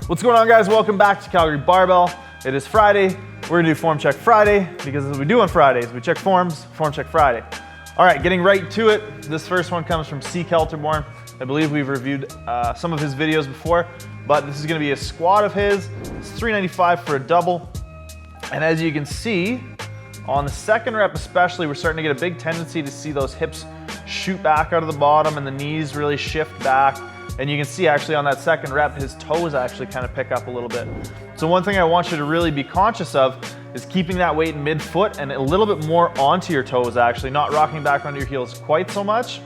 What's going on, guys? Welcome back to Calgary Barbell. It is Friday. We're gonna do Form Check Friday because as we do on Fridays, we check forms, Form Check Friday. All right, getting right to it. This first one comes from C. Kelterborn. I believe we've reviewed some of his videos before, but this is gonna be a squat of his. It's 395 for a double. And as you can see, on the second rep especially, we're starting to get a big tendency to see those hips shoot back out of the bottom and the knees really shift back. And you can see actually on that second rep, his toes actually kind of pick up a little bit. So one thing I want you to really be conscious of is keeping that weight in mid-foot and a little bit more onto your toes actually, not rocking back onto your heels quite so much,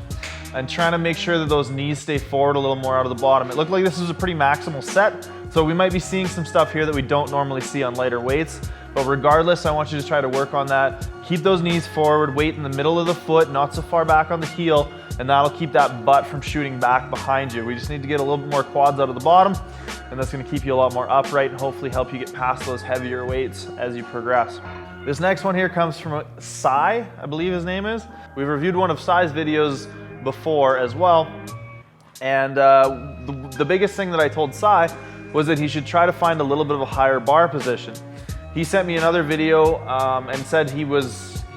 and trying to make sure that those knees stay forward a little more out of the bottom. It looked like this was a pretty maximal set, so we might be seeing some stuff here that we don't normally see on lighter weights. But regardless, I want you to try to work on that. Keep those knees forward, weight in the middle of the foot, not so far back on the heel, and that'll keep that butt from shooting back behind you. We just need to get a little bit more quads out of the bottom, and that's gonna keep you a lot more upright and hopefully help you get past those heavier weights as you progress. This next one here comes from Sai, I believe his name is. We've reviewed one of Sai's videos before as well, and the biggest thing that I told Sai was that he should try to find a little bit of a higher bar position. He sent me another video and said he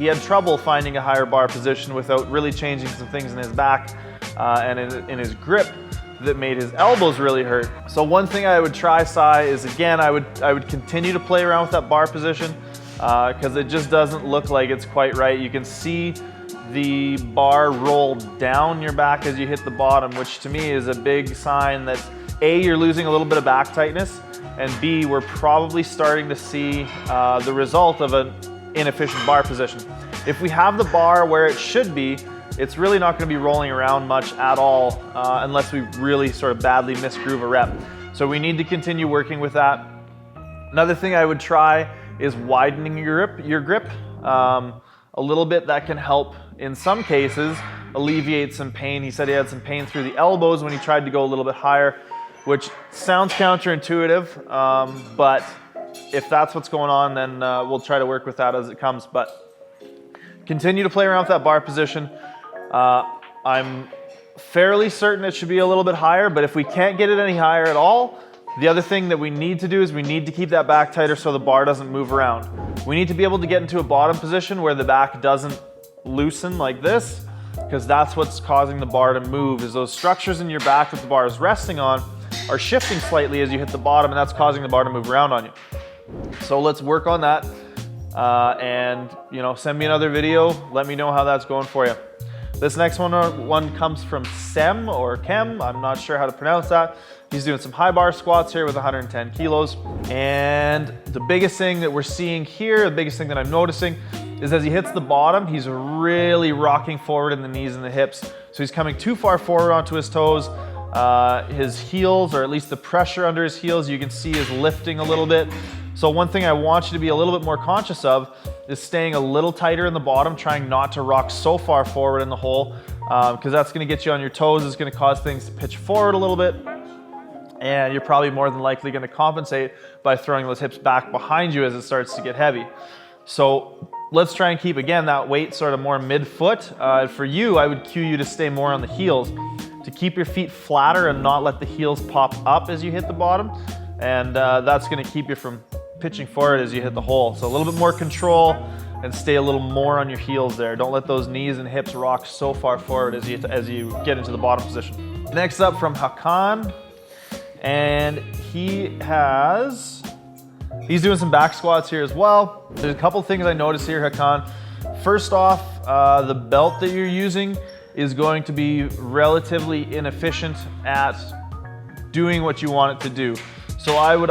had trouble finding a higher bar position without really changing some things in his back and in his grip that made his elbows really hurt. So one thing I would try, Sai, is again, I would continue to play around with that bar position because it just doesn't look like it's quite right. You can see the bar roll down your back as you hit the bottom, which to me is a big sign that A, you're losing a little bit of back tightness, and B, we're probably starting to see the result of an inefficient bar position. If we have the bar where it should be, it's really not gonna be rolling around much at all unless we really sort of badly misgroove a rep. So we need to continue working with that. Another thing I would try is widening your grip a little bit. That can help, in some cases, alleviate some pain. He said he had some pain through the elbows when he tried to go a little bit higher, which sounds counterintuitive, but if that's what's going on, then we'll try to work with that as it comes. But continue to play around with that bar position. I'm fairly certain it should be a little bit higher, but if we can't get it any higher at all, the other thing that we need to do is we need to keep that back tighter so the bar doesn't move around. We need to be able to get into a bottom position where the back doesn't loosen like this, because that's what's causing the bar to move, is those structures in your back that the bar is resting on are shifting slightly as you hit the bottom, and that's causing the bar to move around on you. So let's work on that, and send me another video. Let me know how that's going for you. This next one comes from Sem or Kem. I'm not sure how to pronounce that. He's doing some high bar squats here with 110 kilos. And the biggest thing that we're seeing here, the biggest thing that I'm noticing, is as he hits the bottom, he's really rocking forward in the knees and the hips. So he's coming too far forward onto his toes. His heels, or at least the pressure under his heels, you can see is lifting a little bit. So one thing I want you to be a little bit more conscious of is staying a little tighter in the bottom, trying not to rock so far forward in the hole, because that's gonna get you on your toes. It's gonna cause things to pitch forward a little bit, and you're probably more than likely gonna compensate by throwing those hips back behind you as it starts to get heavy. So let's try and keep, again, that weight sort of more mid-foot. For you, I would cue you to stay more on the heels, to keep your feet flatter and not let the heels pop up as you hit the bottom. And that's gonna keep you from pitching forward as you hit the hole. So a little bit more control and stay a little more on your heels there. Don't let those knees and hips rock so far forward as you get into the bottom position. Next up from Hakan, and he's doing some back squats here as well. There's a couple things I noticed here, Hakan. First off, the belt that you're using is going to be relatively inefficient at doing what you want it to do. So I would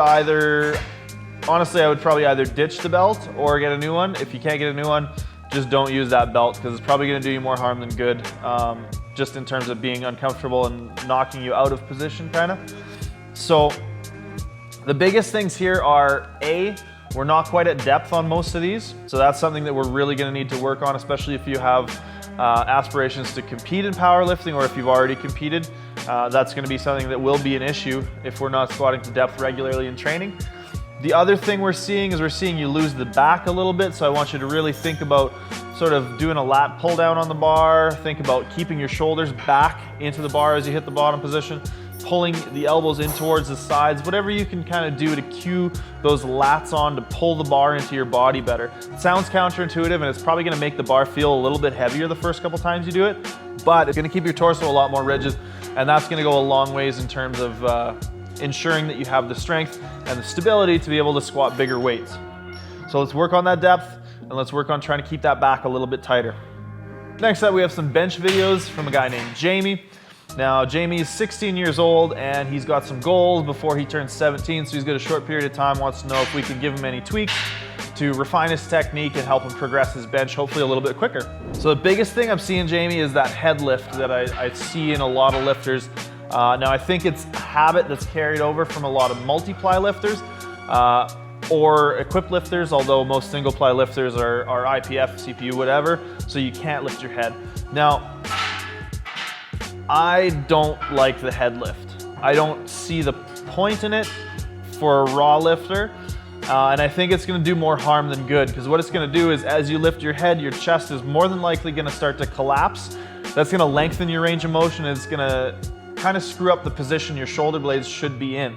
probably either ditch the belt or get a new one. If you can't get a new one, just don't use that belt, because it's probably gonna do you more harm than good, just in terms of being uncomfortable and knocking you out of position, kinda. So the biggest things here are, A, we're not quite at depth on most of these. So that's something that we're really gonna need to work on, especially if you have aspirations to compete in powerlifting, or if you've already competed. That's gonna be something that will be an issue if we're not squatting to depth regularly in training. The other thing we're seeing you lose the back a little bit, so I want you to really think about sort of doing a lat pull down on the bar. Think about keeping your shoulders back into the bar as you hit the bottom position. pulling the elbows in towards the sides, whatever you can kind of do to cue those lats on to pull the bar into your body better. It sounds counterintuitive, and it's probably gonna make the bar feel a little bit heavier the first couple times you do it, but it's gonna keep your torso a lot more rigid, and that's gonna go a long ways in terms of ensuring that you have the strength and the stability to be able to squat bigger weights. So let's work on that depth, and let's work on trying to keep that back a little bit tighter. Next up, we have some bench videos from a guy named Jamie. Now, Jamie is 16 years old, and he's got some goals before he turns 17, so he's got a short period of time, wants to know if we can give him any tweaks to refine his technique and help him progress his bench, hopefully a little bit quicker. So the biggest thing I'm seeing, Jamie, is that head lift that I see in a lot of lifters. Now, I think it's a habit that's carried over from a lot of multiply lifters or equipped lifters, although most single ply lifters are IPF, CPU, whatever, so you can't lift your head. Now, I don't like the head lift. I don't see the point in it for a raw lifter, and I think it's gonna do more harm than good, because what it's gonna do is as you lift your head, your chest is more than likely gonna start to collapse. That's gonna lengthen your range of motion, and it's gonna kind of screw up the position your shoulder blades should be in.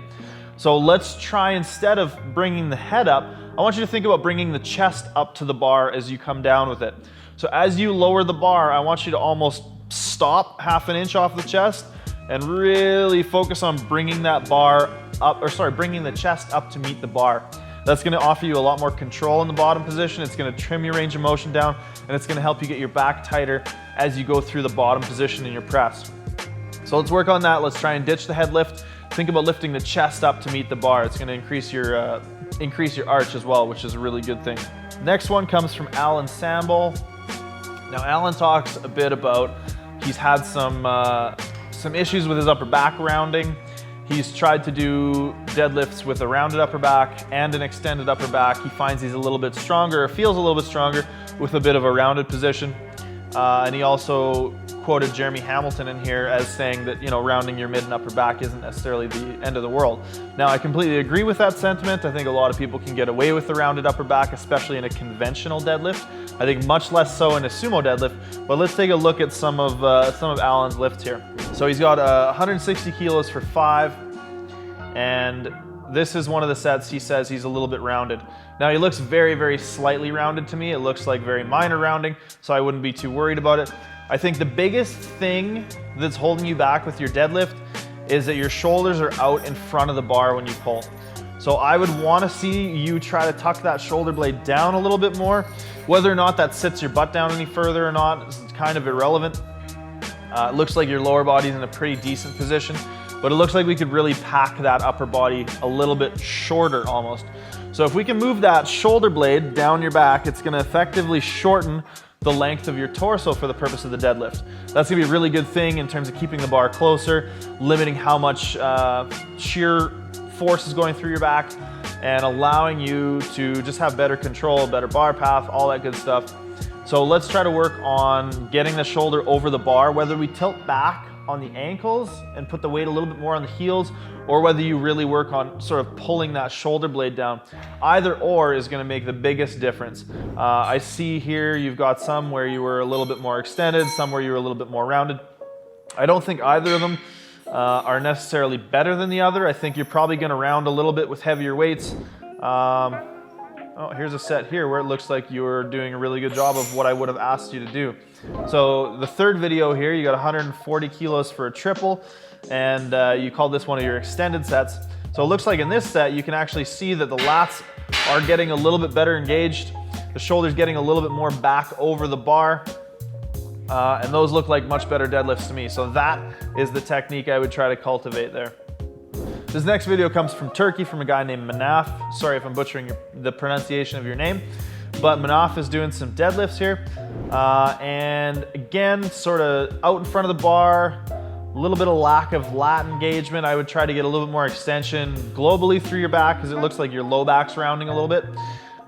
So let's try, instead of bringing the head up, I want you to think about bringing the chest up to the bar as you come down with it. So as you lower the bar, I want you to almost stop half an inch off the chest and really focus on bringing that bar up, bringing the chest up to meet the bar. That's gonna offer you a lot more control in the bottom position. It's gonna trim your range of motion down, and it's gonna help you get your back tighter as you go through the bottom position in your press. So let's work on that. Let's try and ditch the head lift. Think about lifting the chest up to meet the bar. It's gonna increase your arch as well, which is a really good thing. Next one comes from Alan Sambol. Now, Alan talks a bit about he's had some issues with his upper back rounding. He's tried to do deadlifts with a rounded upper back and an extended upper back. He finds he's a little bit stronger, or feels a little bit stronger with a bit of a rounded position. And he also quoted Jeremy Hamilton in here as saying that, you know, rounding your mid and upper back isn't necessarily the end of the world. Now, I completely agree with that sentiment. I think a lot of people can get away with the rounded upper back, especially in a conventional deadlift. I think much less so in a sumo deadlift. But let's take a look at some of Alan's lifts here. So he's got 160 kilos for 5, and this is one of the sets he says he's a little bit rounded. Now, he looks very, very slightly rounded to me. It looks like very minor rounding, so I wouldn't be too worried about it. I think the biggest thing that's holding you back with your deadlift is that your shoulders are out in front of the bar when you pull. So I would want to see you try to tuck that shoulder blade down a little bit more. Whether or not that sits your butt down any further or not is kind of irrelevant. It looks like your lower body's in a pretty decent position, but it looks like we could really pack that upper body a little bit shorter almost. So if we can move that shoulder blade down your back, it's gonna effectively shorten the length of your torso for the purpose of the deadlift. That's gonna be a really good thing in terms of keeping the bar closer, limiting how much shear force is going through your back, and allowing you to just have better control, better bar path, all that good stuff. So let's try to work on getting the shoulder over the bar, whether we tilt back on the ankles and put the weight a little bit more on the heels, or whether you really work on sort of pulling that shoulder blade down. Either or is gonna make the biggest difference. I see here you've got some where you were a little bit more extended, some where you were a little bit more rounded. I don't think either of them are necessarily better than the other. I think you're probably gonna round a little bit with heavier weights. Oh, here's a set here where it looks like you're doing a really good job of what I would have asked you to do. So the third video here, you got 140 kilos for a triple, and you called this one of your extended sets. So it looks like in this set, you can actually see that the lats are getting a little bit better engaged. The shoulder's getting a little bit more back over the bar. And those look like much better deadlifts to me. So that is the technique I would try to cultivate there. This next video comes from Turkey, from a guy named Manaf. Sorry if I'm butchering the pronunciation of your name, but Manaf is doing some deadlifts here. And again, sort of out in front of the bar, a little bit of lack of lat engagement. I would try to get a little bit more extension globally through your back, because it looks like your low back's rounding a little bit.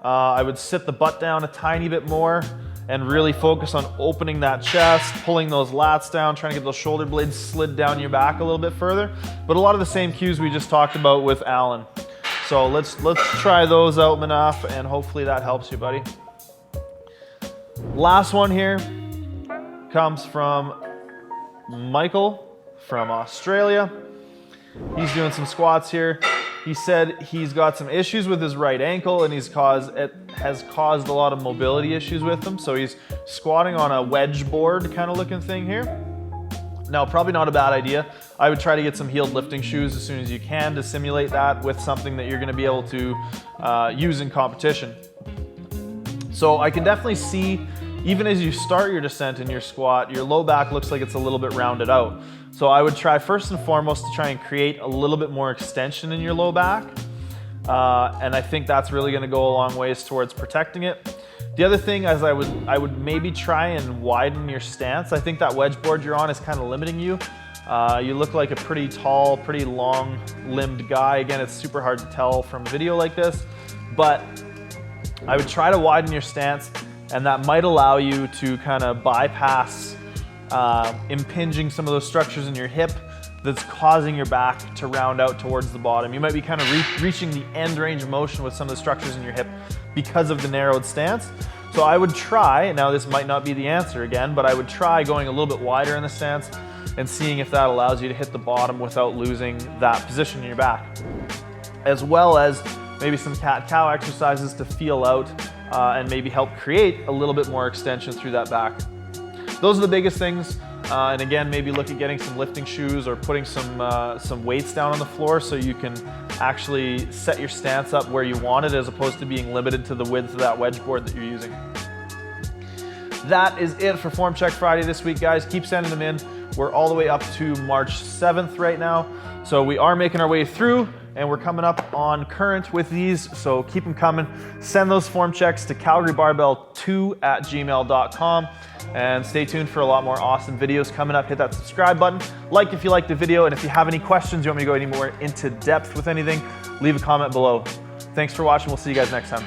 I would sit the butt down a tiny bit more and really focus on opening that chest, pulling those lats down, trying to get those shoulder blades slid down your back a little bit further. But a lot of the same cues we just talked about with Alan. So let's try those out, Manaf, and hopefully that helps you, buddy. Last one here comes from Michael from Australia. He's doing some squats here. He said he's got some issues with his right ankle, and it has caused a lot of mobility issues with him. So he's squatting on a wedge board kind of looking thing here. Now, probably not a bad idea. I would try to get some heeled lifting shoes as soon as you can to simulate that with something that you're gonna be able to use in competition. So I can definitely see, even as you start your descent in your squat, your low back looks like it's a little bit rounded out. So I would try first and foremost to try and create a little bit more extension in your low back. And I think that's really gonna go a long ways towards protecting it. The other thing is I would maybe try and widen your stance. I think that wedge board you're on is kind of limiting you. You look like a pretty tall, pretty long-limbed guy. Again, it's super hard to tell from a video like this, but I would try to widen your stance, and that might allow you to kind of bypass impinging some of those structures in your hip that's causing your back to round out towards the bottom. You might be kind of reaching the end range of motion with some of the structures in your hip because of the narrowed stance. So I would try, now this might not be the answer again, but I would try going a little bit wider in the stance and seeing if that allows you to hit the bottom without losing that position in your back. As well as maybe some cat-cow exercises to feel out and maybe help create a little bit more extension through that back. Those are the biggest things. And again, maybe look at getting some lifting shoes or putting some weights down on the floor so you can actually set your stance up where you want it as opposed to being limited to the width of that wedge board that you're using. That is it for Form Check Friday this week, guys. Keep sending them in. We're all the way up to March 7th right now. So we are making our way through, and we're coming up on current with these, so keep them coming. Send those form checks to calgarybarbell2@gmail.com, and stay tuned for a lot more awesome videos coming up. Hit that subscribe button, like if you liked the video, and if you have any questions, you want me to go any more into depth with anything, leave a comment below. Thanks for watching. We'll see you guys next time.